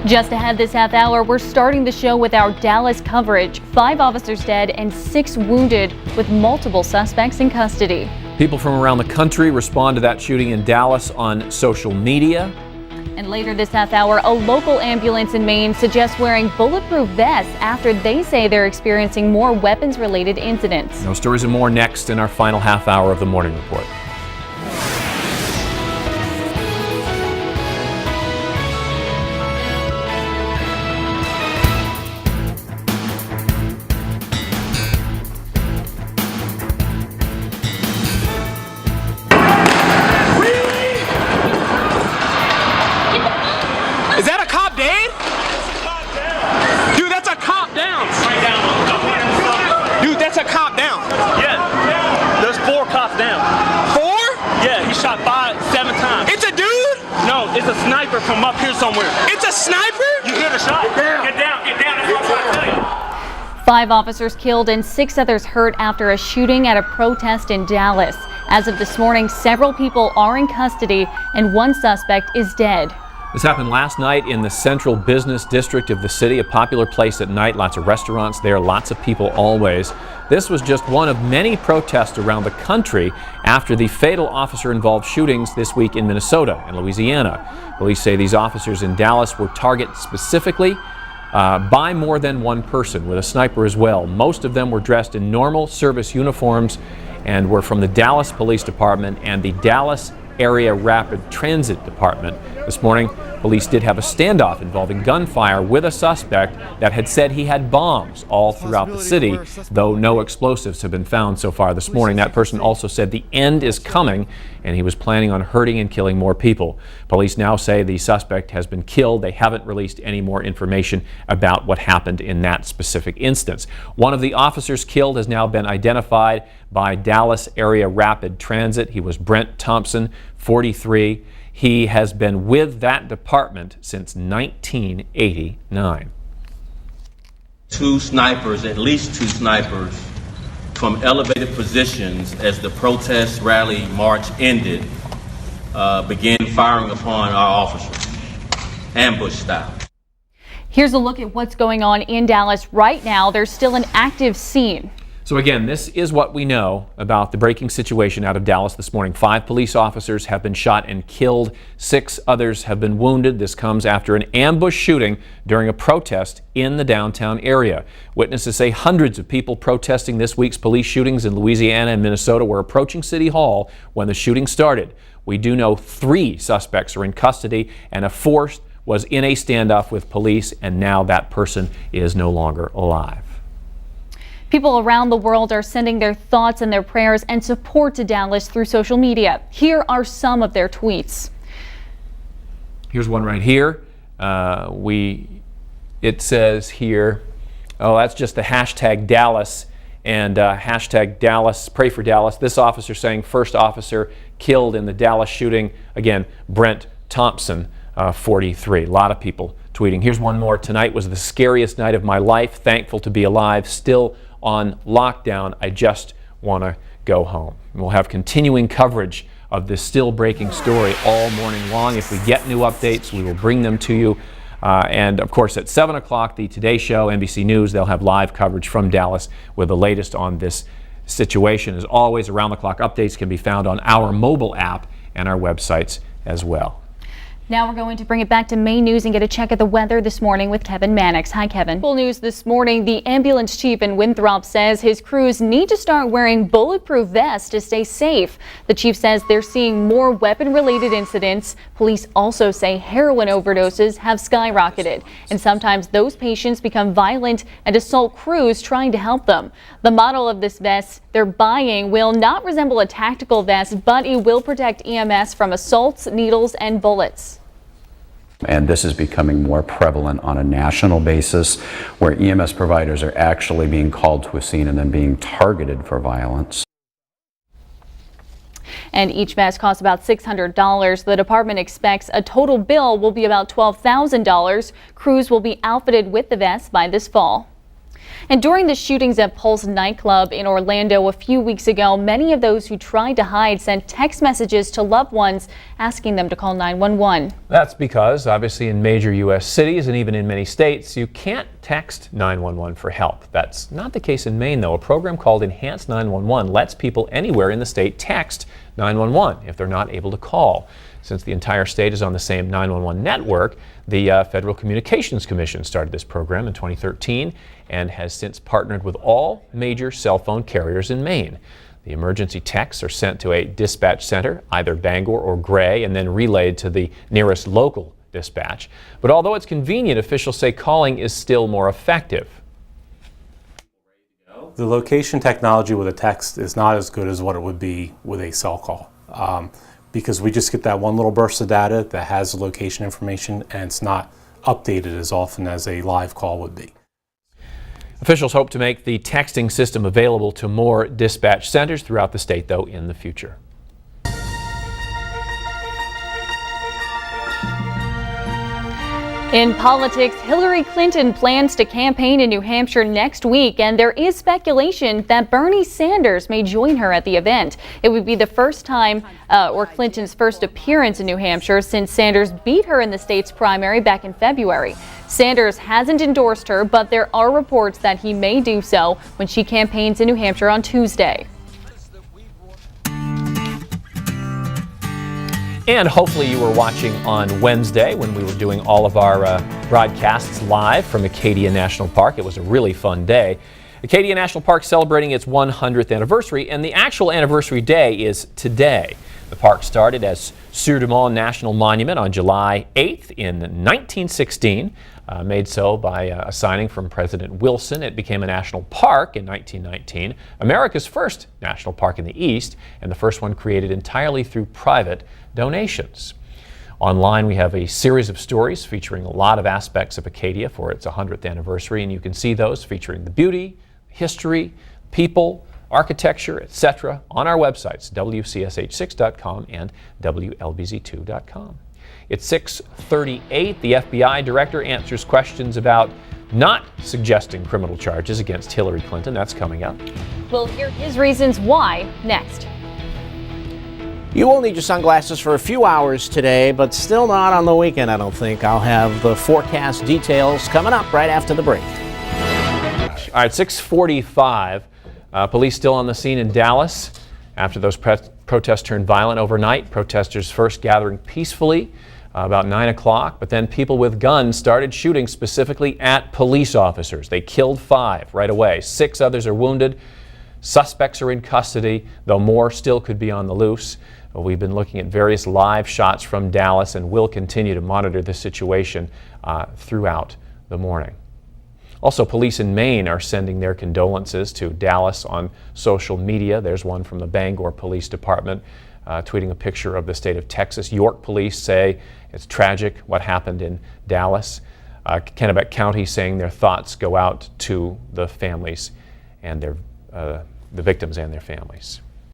Just ahead this half hour, we're starting the show with our Dallas coverage. 5 officers dead and 6 wounded, with multiple suspects in custody. People from around the country respond to that shooting in Dallas on social media. And later this half hour, a local ambulance in Maine suggests wearing bulletproof vests after they say they're experiencing more weapons-related incidents. Those stories and more next in our final half hour of the Morning Report. Is that a cop dead? Dude, that's a cop down. Dude, that's a cop down. Yeah, there's 4 cops down. 4? Yeah, he shot 7 times. It's a dude? No, it's a sniper from up here somewhere. It's a sniper? You hear the shot? Get down, get down. That's what I'm trying to tell you. 5 officers killed and 6 others hurt after a shooting at a protest in Dallas. As of this morning, several people are in custody and 1 suspect is dead. This happened last night in the central business district of the city, a popular place at night. Lots of restaurants there, lots of people always. This was just one of many protests around the country after the fatal officer-involved shootings this week in Minnesota and Louisiana. Police say these officers in Dallas were targeted specifically by more than one person, with a sniper as well. Most of them were dressed in normal service uniforms and were from the Dallas Police Department and the Dallas Area Rapid Transit Department. This morning, police did have a standoff involving gunfire with a suspect that had said he had bombs all throughout the city, though no explosives have been found so far this morning. That person also said the end is coming and he was planning on hurting and killing more people. Police now say the suspect has been killed. They haven't released any more information about what happened in that specific instance. One of the officers killed has now been identified by Dallas Area Rapid Transit. He was Brent Thompson, 43. He has been with that department since 1989. 2 snipers, at least 2 snipers, from elevated positions as the protest rally march ended, began firing upon our officers, ambush style. Here's a look at what's going on in Dallas right now. There's still an active scene. So again, this is what we know about the breaking situation out of Dallas this morning. 5 police officers have been shot and killed. 6 others have been wounded. This comes after an ambush shooting during a protest in the downtown area. Witnesses say hundreds of people protesting this week's police shootings in Louisiana and Minnesota were approaching City Hall when the shooting started. We do know 3 suspects are in custody and a 4th was in a standoff with police, and now that person is no longer alive. People around the world are sending their thoughts and their prayers and support to Dallas through social media. Here are some of their tweets. Here's one right here. It says here, oh, that's just the hashtag Dallas and hashtag Dallas, pray for Dallas. This officer saying first officer killed in the Dallas shooting. Again, Brent Thompson, 43. A lot of people tweeting. Here's one more. Tonight was the scariest night of my life. Thankful to be alive. Still on lockdown. I just want to go home. And we'll have continuing coverage of this still breaking story all morning long. If we get new updates, we will bring them to you. And of course, at 7 o'clock, the Today Show, NBC News, they'll have live coverage from Dallas with the latest on this situation. As always, around-the-clock updates can be found on our mobile app and our websites as well. Now we're going to bring it back to Maine News and get a check at the weather this morning with Kevin Mannix. Hi, Kevin. Full news this morning. The ambulance chief in Winthrop says his crews need to start wearing bulletproof vests to stay safe. The chief says they're seeing more weapon-related incidents. Police also say heroin overdoses have skyrocketed, and sometimes those patients become violent and assault crews trying to help them. The model of this vest they're buying will not resemble a tactical vest, but it will protect EMS from assaults, needles, and bullets. And this is becoming more prevalent on a national basis, where EMS providers are actually being called to a scene and then being targeted for violence. And each vest costs about $600. The department expects a total bill will be about $12,000. Crews will be outfitted with the vests by this fall. And during the shootings at Pulse nightclub in Orlando a few weeks ago, many of those who tried to hide sent text messages to loved ones asking them to call 911. That's because, obviously, in major U.S. cities and even in many states, you can't text 911 for help. That's not the case in Maine, though. A program called Enhanced 911 lets people anywhere in the state text 911 if they're not able to call. Since the entire state is on the same 911 network, the Federal Communications Commission started this program in 2013 and has since partnered with all major cell phone carriers in Maine. The emergency texts are sent to a dispatch center, either Bangor or Gray, and then relayed to the nearest local dispatch. But although it's convenient, officials say calling is still more effective. The location technology with a text is not as good as what it would be with a cell call. Because we just get that one little burst of data that has the location information, and it's not updated as often as a live call would be. Officials hope to make the texting system available to more dispatch centers throughout the state, though, in the future. In politics, Hillary Clinton plans to campaign in New Hampshire next week, and there is speculation that Bernie Sanders may join her at the event. It would be the first time or Clinton's first appearance in New Hampshire since Sanders beat her in the state's primary back in February. Sanders hasn't endorsed her, but there are reports that he may do so when she campaigns in New Hampshire on Tuesday. And hopefully you were watching on Wednesday when we were doing all of our broadcasts live from Acadia National Park. It was a really fun day. Acadia National Park celebrating its 100th anniversary, and the actual anniversary day is today. The park started as Sieur de Monts National Monument on July 8th in 1916. Made so by a signing from President Wilson. It became a national park in 1919, America's first national park in the East, and the first one created entirely through private donations. Online, we have a series of stories featuring a lot of aspects of Acadia for its 100th anniversary, and you can see those featuring the beauty, history, people, architecture, etc. on our websites, WCSH6.com and WLBZ2.com. It's 6:38. The FBI director answers questions about not suggesting criminal charges against Hillary Clinton. That's coming up. We'll hear his reasons why next. You will need your sunglasses for a few hours today, but still not on the weekend, I don't think. I'll have the forecast details coming up right after the break. All right, 6:45. Police still on the scene in Dallas after those protests turned violent overnight. Protesters first gathering peacefully about 9 o'clock, but then people with guns started shooting specifically at police officers. They killed 5 right away. 6 others are wounded. Suspects are in custody, though more still could be on the loose. We've been looking at various live shots from Dallas and will continue to monitor the situation throughout the morning. Also, police in Maine are sending their condolences to Dallas on social media. There's one from the Bangor Police Department tweeting a picture of the state of Texas. York police say it's tragic what happened in Dallas. Kennebec County saying their thoughts go out to the families and the victims and their families.